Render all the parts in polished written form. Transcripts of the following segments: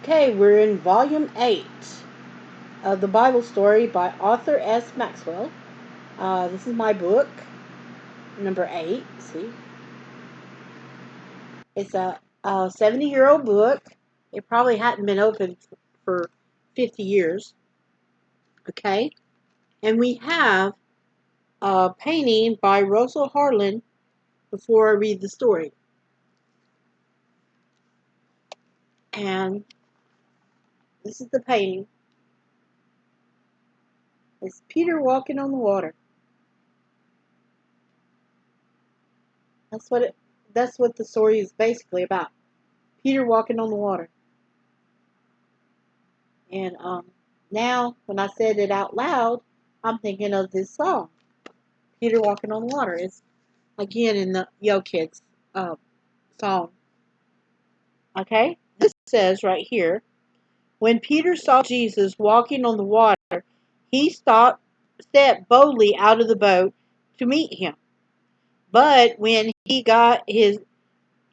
Okay, we're in Volume 8 of the Bible story by Arthur S Maxwell. This is my book, number 8. See? It's a 70-year-old book. It probably hadn't been opened for 50 years. Okay? And we have a painting by Russell Harlan before I read the story. And this is the painting. It's Peter walking on the water. That's what the story is basically about. Peter walking on the water. And now, when I said it out loud, I'm thinking of this song, Peter Walking on the Water. It's, again, in the Yo Kids song. Okay? This says right here, when Peter saw Jesus walking on the water, he stepped boldly out of the boat to meet him. But when he got his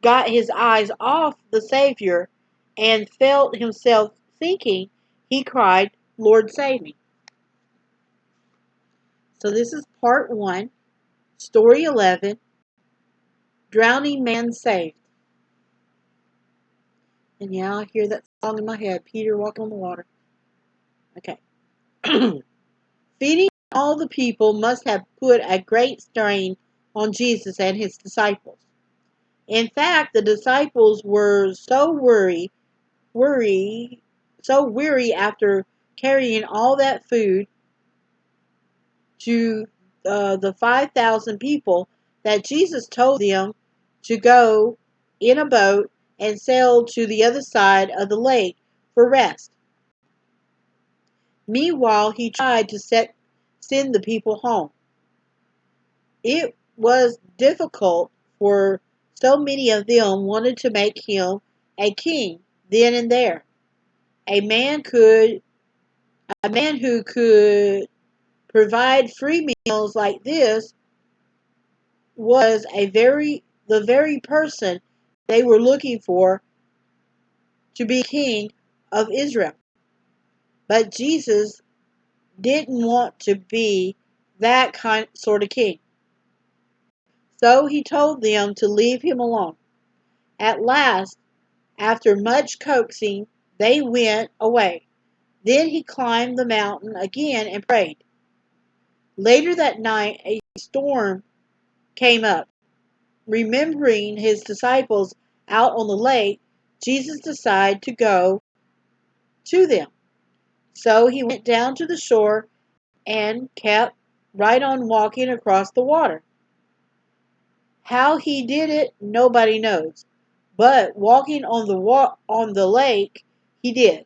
eyes off the Savior and felt himself sinking, he cried, "Lord, save me." So this is part 1, story 11, Drowning Man Saved. And yeah, I hear that song in my head, Peter walking on the water. Okay. Feeding all the people must have put a great strain on Jesus and his disciples. In fact, the disciples were so weary after carrying all that food to the 5,000 people that Jesus told them to go in a boat and sail to the other side of the lake for rest. Meanwhile, he tried to send the people home. It was difficult, for so many of them wanted to make him a king then and there. A man who could provide free meals like this was the very person they were looking for to be king of Israel. But Jesus didn't want to be that sort of king. So he told them to leave him alone. At last, after much coaxing, they went away. Then he climbed the mountain again and prayed. Later that night, a storm came up. Remembering his disciples out on the lake, Jesus decided to go to them. So he went down to the shore and kept right on walking across the water. How he did it, nobody knows. But walking on the lake, he did.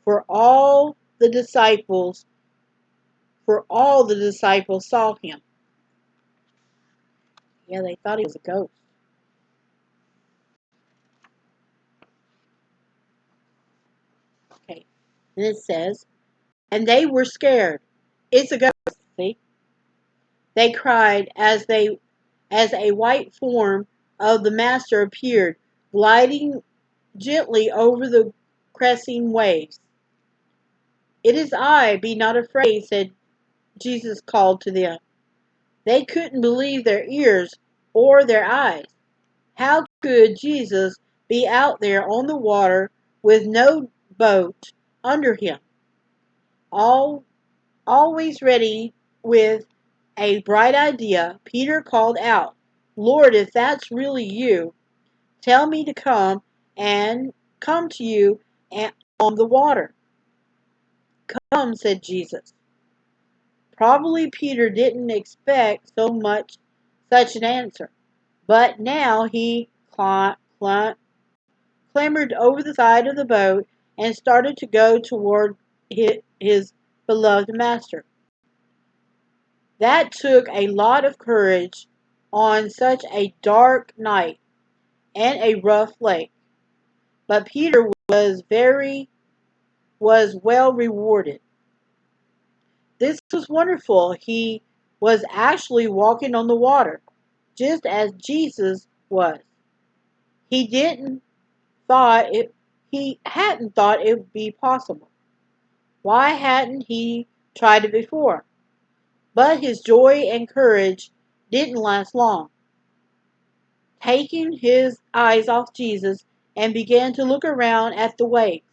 For all the disciples saw him. Yeah, they thought he was a ghost. Okay. And it says, and they were scared. It's a ghost, see? They cried as a white form of the Master appeared, gliding gently over the cresting waves. "It is I, be not afraid," said Jesus, called to them. They couldn't believe their ears or their eyes. How could Jesus be out there on the water with no boat under him? Always ready with a bright idea, Peter called out, "Lord, if that's really you, tell me to come to you on the water." "Come," said Jesus. Probably Peter didn't expect such an answer, but now he clambered over the side of the boat and started to go toward his beloved master. That took a lot of courage on such a dark night and a rough lake, but Peter was well rewarded. This was wonderful. He was actually walking on the water, just as Jesus was. He didn't thought it He hadn't thought it would be possible. Why hadn't he tried it before? But his joy and courage didn't last long. Taking his eyes off Jesus and began to look around at the waves.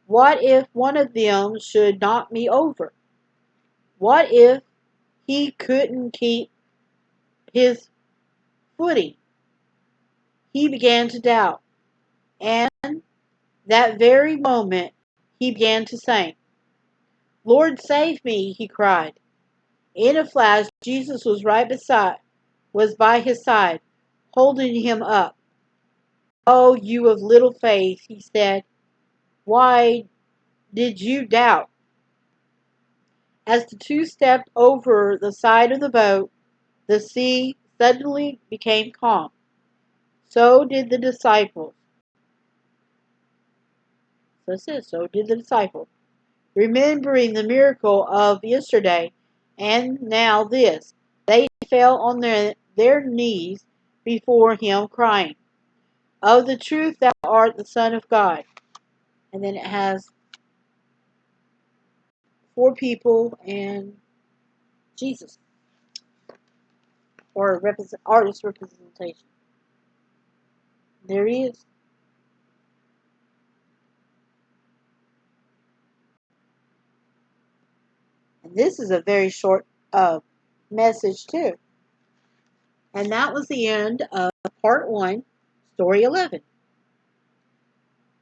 What if one of them should knock me over? What if he couldn't keep his footing? He began to doubt. And that very moment he began to sing. Lord, save me, he cried. In a flash, Jesus was by his side, holding him up. Oh, you of little faith, he said, why did you doubt? As the two stepped over the side of the boat, the sea suddenly became calm. So did the disciples. So did the disciples, remembering the miracle of yesterday and now this. They fell on their knees before him, crying, of the truth thou art the Son of God. And then it has four people and Jesus, or artist representation. There he is. And this is a very short message too. And that was the end of part 1, story 11.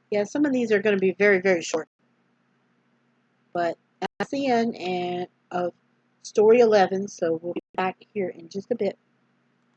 Yeah, some of these are going to be very, very short. But that's the end of story 11, so we'll be back here in just a bit.